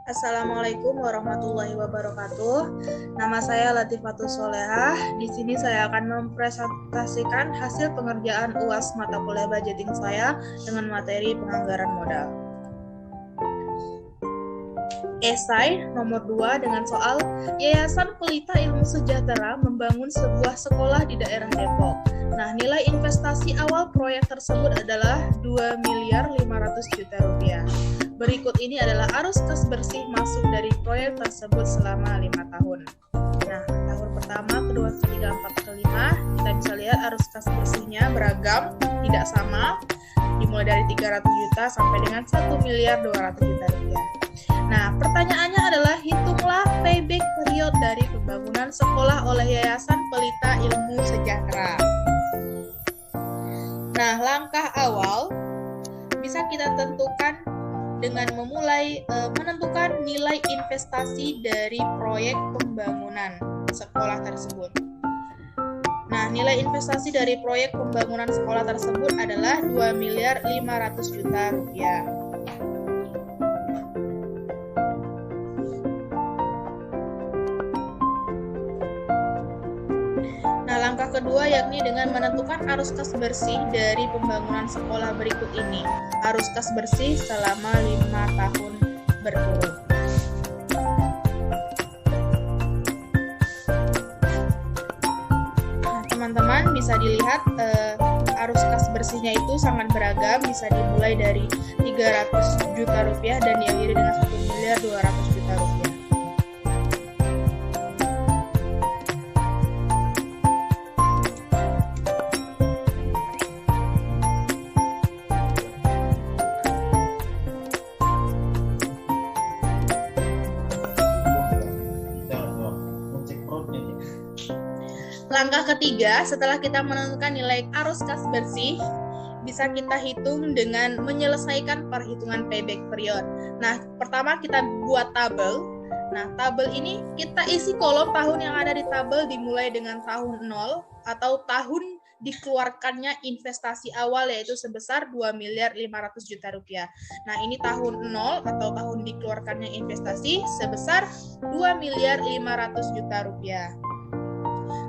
Assalamualaikum warahmatullahi wabarakatuh. Nama saya Latifatus Solehah. Di sini saya akan mempresentasikan hasil pengerjaan UAS mata kuliah budgeting saya dengan materi penganggaran modal. Esai nomor 2 dengan soal Yayasan Pelita Ilmu Sejahtera membangun sebuah sekolah di daerah Depok. Nah, nilai investasi awal proyek tersebut adalah 2.500.000.000 rupiah. Berikut ini adalah arus kas bersih masuk dari proyek tersebut selama 5 tahun. Nah, tahun pertama, kedua, ketiga, empat, kelima, kita bisa lihat arus kas bersihnya beragam, tidak sama, dimulai dari 300 juta sampai dengan 1.200.000.000 rupiah. Nah, pertanyaannya adalah hitunglah payback period dari pembangunan sekolah oleh Yayasan Pelita Ilmu Sejahtera. Nah, langkah awal bisa kita tentukan dengan memulai menentukan nilai investasi dari proyek pembangunan sekolah tersebut. Nah, nilai investasi dari proyek pembangunan sekolah tersebut adalah 2.500.000.000 rupiah. Nah, langkah kedua yakni dengan menentukan arus kas bersih dari pembangunan sekolah berikut ini. Arus kas bersih selama 5 tahun berturut. Nah, teman-teman bisa dilihat arus kas bersihnya itu sangat beragam, bisa dimulai dari 300 juta rupiah dan diakhiri dengan 1.200.000.000 rupiah. Langkah ketiga, setelah kita menentukan nilai arus kas bersih, bisa kita hitung dengan menyelesaikan perhitungan payback period. Nah, pertama kita buat tabel. Nah, tabel ini kita isi kolom tahun yang ada di tabel dimulai dengan tahun 0 atau tahun dikeluarkannya investasi awal yaitu sebesar 2.500.000.000 rupiah. Nah, ini tahun 0 atau tahun dikeluarkannya investasi sebesar 2.500.000.000 rupiah.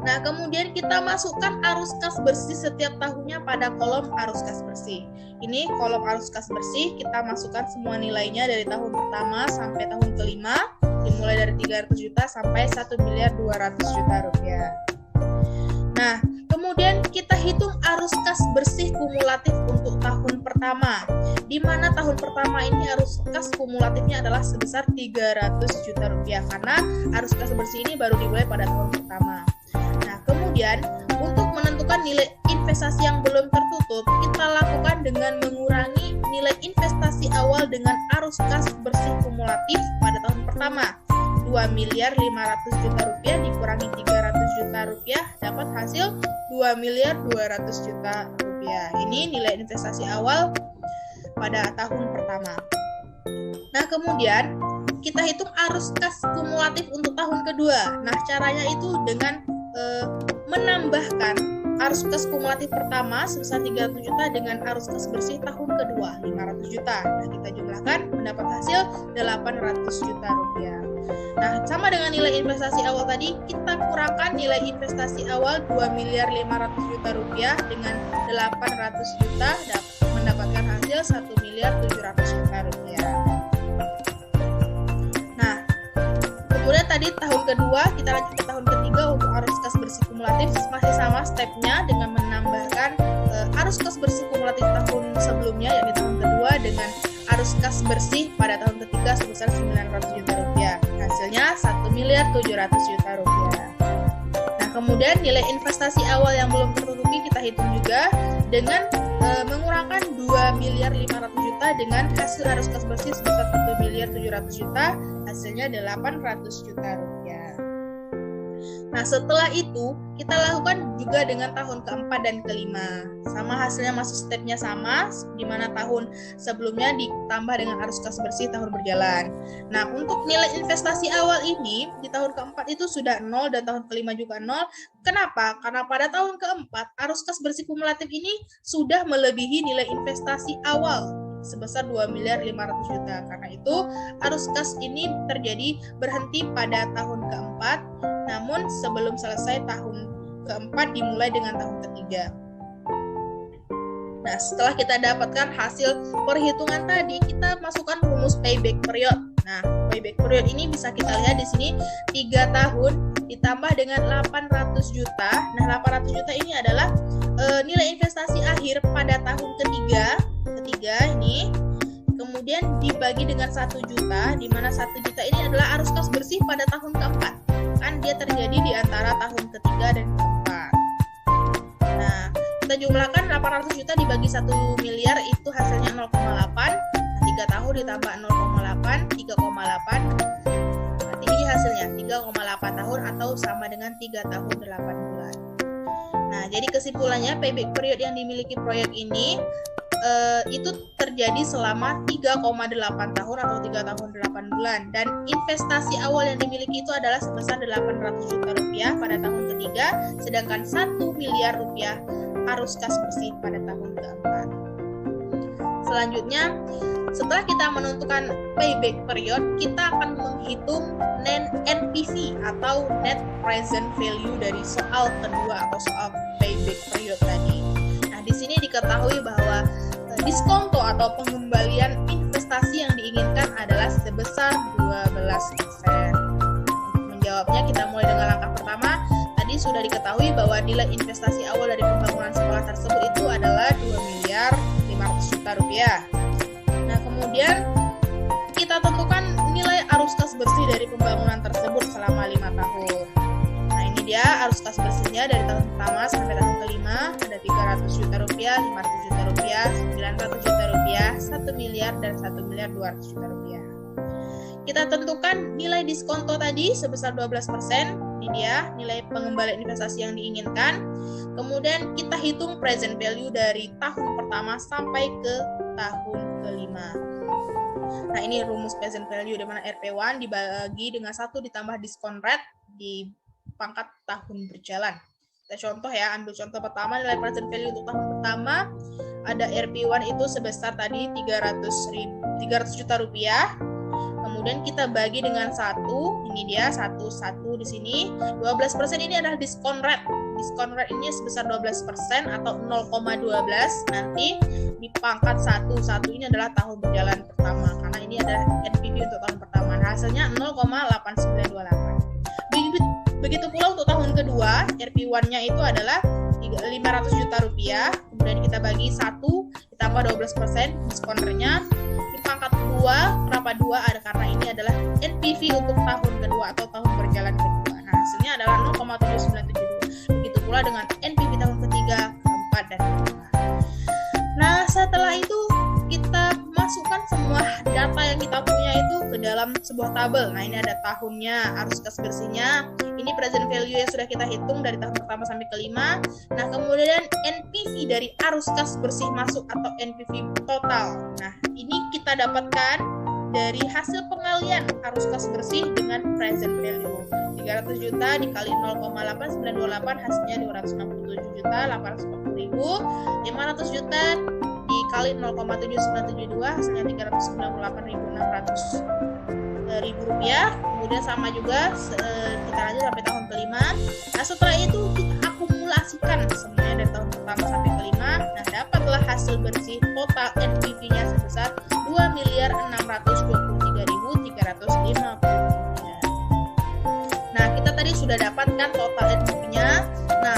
Nah, kemudian kita masukkan arus kas bersih setiap tahunnya pada kolom arus kas bersih. Ini kolom arus kas bersih, kita masukkan semua nilainya dari tahun pertama sampai tahun kelima, dimulai dari 300 juta sampai 1.200.000.000 rupiah. Nah, kemudian kita hitung arus kas bersih kumulatif untuk tahun pertama, di mana tahun pertama ini arus kas kumulatifnya adalah sebesar 300 juta rupiah, karena arus kas bersih ini baru dimulai pada tahun pertama. Kemudian, untuk menentukan nilai investasi yang belum tertutup, kita lakukan dengan mengurangi nilai investasi awal dengan arus kas bersih kumulatif pada tahun pertama. 2.500.000.000 rupiah dikurangi 300 juta rupiah dapat hasil 2.200.000.000 rupiah. Ini nilai investasi awal pada tahun pertama. Nah, kemudian kita hitung arus kas kumulatif untuk tahun kedua. Nah, caranya itu dengan menambahkan arus kas kumulatif pertama sebesar 300 juta dengan arus kas bersih tahun kedua 500 juta. Nah, kita jumlahkan mendapat hasil 800 juta rupiah. Nah, sama dengan nilai investasi awal tadi, kita kurangkan nilai investasi awal 2.500.000.000 rupiah dengan 800 juta mendapatkan hasil 1.700.000.000 rupiah. Nah, kemudian tadi tahun kedua, kita lanjut ke tahun ketiga untuk arus kas bersih kumulatif, masih sama stepnya dengan menambahkan arus kas bersih kumulatif tahun sebelumnya, yakni tahun kedua dengan arus kas bersih pada tahun ketiga sebesar 900 juta rupiah. Hasilnya 1.700.000.000 rupiah. Nah, kemudian nilai investasi awal yang belum tertutupi kita hitung juga dengan mengurangkan 2.500.000.000 dengan hasil arus kas bersih sebesar 1.700.000.000, hasilnya 800 juta rupiah. Nah, setelah itu kita lakukan juga dengan tahun keempat dan kelima. Sama hasilnya masih stepnya sama, di mana tahun sebelumnya ditambah dengan arus kas bersih tahun berjalan. Nah, untuk nilai investasi awal ini di tahun keempat itu sudah 0 dan tahun kelima juga 0. Kenapa? Karena pada tahun keempat arus kas bersih kumulatif ini sudah melebihi nilai investasi awal sebesar 2.500.000.000. Karena itu arus kas ini terjadi berhenti pada tahun keempat, namun sebelum selesai tahun keempat dimulai dengan tahun ketiga. Nah, setelah kita dapatkan hasil perhitungan tadi, kita masukkan rumus payback period. Nah, payback period ini bisa kita lihat di sini 3 tahun ditambah dengan 800 juta. Nah, 800 juta ini adalah nilai investasi akhir pada tahun ketiga ini. Kemudian dibagi dengan 1 juta, di mana 1 juta ini adalah arus kas bersih pada tahun keempat. Kan dia terjadi di antara tahun ketiga dan keempat. Nah, kita jumlahkan 800 juta dibagi 1 miliar itu hasilnya 0,8. 3 tahun ditambah 0,8, 3,8. Berarti ini hasilnya 3,8 tahun atau sama dengan 3 tahun 8 bulan. Nah, jadi kesimpulannya payback period yang dimiliki proyek ini itu terjadi selama 3,8 tahun atau 3 tahun 8 bulan, dan investasi awal yang dimiliki itu adalah sebesar 800 juta rupiah pada tahun ketiga, sedangkan 1 miliar rupiah arus kas bersih pada tahun keempat. Selanjutnya, setelah kita menentukan payback period, kita akan menghitung NPV atau net present value dari soal kedua atau soal payback period tadi. Nah, di sini diketahui bahwa diskonto atau pengembalian investasi yang diinginkan adalah sebesar 12%. Untuk menjawabnya, kita mulai dengan langkah pertama. Tadi sudah diketahui bahwa nilai investasi awal dari pembangunan sekolah tersebut itu adalah 2.500.000.000 rupiah. Nah, kemudian kita tentukan nilai arus kas bersih dari pembangunan tersebut selama 5 tahun. Nah, ini dia arus kas bersihnya dari tahun pertama sampai tahun kelima, ada 300 juta rupiah, 500 juta rupiah, 900 juta rupiah, 1 miliar, dan 1.200.000.000 rupiah. Kita tentukan nilai diskonto tadi sebesar 12%. Ini dia nilai pengembalian investasi yang diinginkan. Kemudian kita hitung present value dari tahun pertama sampai ke tahun kelima. Nah, ini rumus present value di mana RP1 dibagi dengan 1 ditambah diskon rate di pangkat tahun berjalan. Kita contoh ya, ambil contoh pertama, nilai present value untuk tahun pertama ada RP1 itu sebesar tadi 300 juta rupiah. Kemudian kita bagi dengan 1, ini dia 1 di sini. 12% ini adalah diskon rate. Diskon rate ini sebesar 12% atau 0,12. Nanti di pangkat 1 ini adalah tahun berjalan pertama, karena ini adalah NPV untuk tahun pertama. Nah, hasilnya 0,8928. Begitu pula untuk tahun kedua, RP1-nya itu adalah 500 juta rupiah. Kemudian kita bagi 1 ditambah 12%, diskon rate-nya di pangkat 2. Kenapa 2? Karena ini adalah NPV untuk tahun kedua atau tahun berjalan kedua. Nah, hasilnya adalah 0,7972. Begitu pula dengan NPV tahun ketiga, keempat, dan kelima. Nah, setelah itu kita masukkan semua data yang kita punya itu ke dalam sebuah tabel. Nah, ini ada tahunnya, arus kas bersihnya, ini present value yang sudah kita hitung dari tahun pertama sampai kelima. Nah, kemudian NPV dari arus kas bersih masuk atau NPV total. Nah, ini kita dapatkan dari hasil pengalian arus kas bersih dengan present value. 300 juta dikali 0,8928 hasilnya 267.840.000. 500 juta dikali 0,7972 hasilnya 398.600.000 rupiah. Kemudian sama juga kita lanjut sampai tahun kelima. Nah, setelah itu kita akumulasikan semuanya dari tahun pertama sampai kelima. Nah, dapatlah hasil bersih total NPV-nya sebesar 2.623.350. Nah, kita tadi sudah dapatkan total NPV-nya. Nah,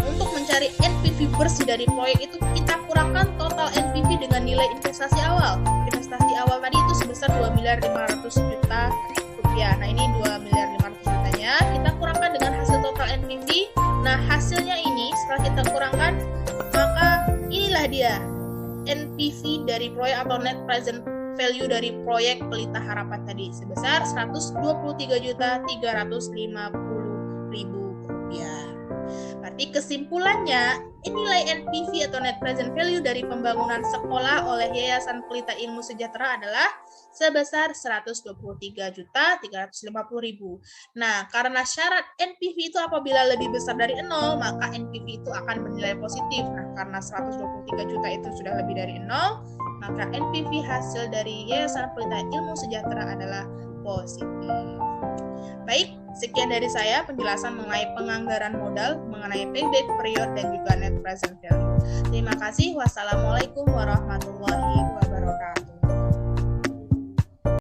untuk mencari NPV bersih dari proyek itu kita kurangkan total NPV dengan nilai investasi awal. Investasi awal tadi itu sebesar 2.500.000.000 rupiah. Nah, ini 2.500.000.000-nya kita kurangkan dengan hasil total NPV. Nah, hasilnya ini setelah kita kurangkan, maka inilah dia NPV dari proyek atau net present value dari proyek Pelita Harapan tadi sebesar 123.350.000 rupiah. Berarti kesimpulannya, nilai NPV atau net present value dari pembangunan sekolah oleh Yayasan Pelita Ilmu Sejahtera adalah sebesar 123.350.000. Nah, karena syarat NPV itu apabila lebih besar dari 0, maka NPV itu akan bernilai positif. Nah, karena 123 juta itu sudah lebih dari 0, maka NPV hasil dari Yayasan Pelita Ilmu Sejahtera adalah positif. Baik, sekian dari saya penjelasan mengenai penganggaran modal, mengenai payback period dan juga net present value. Terima kasih. Wassalamualaikum warahmatullahi wabarakatuh.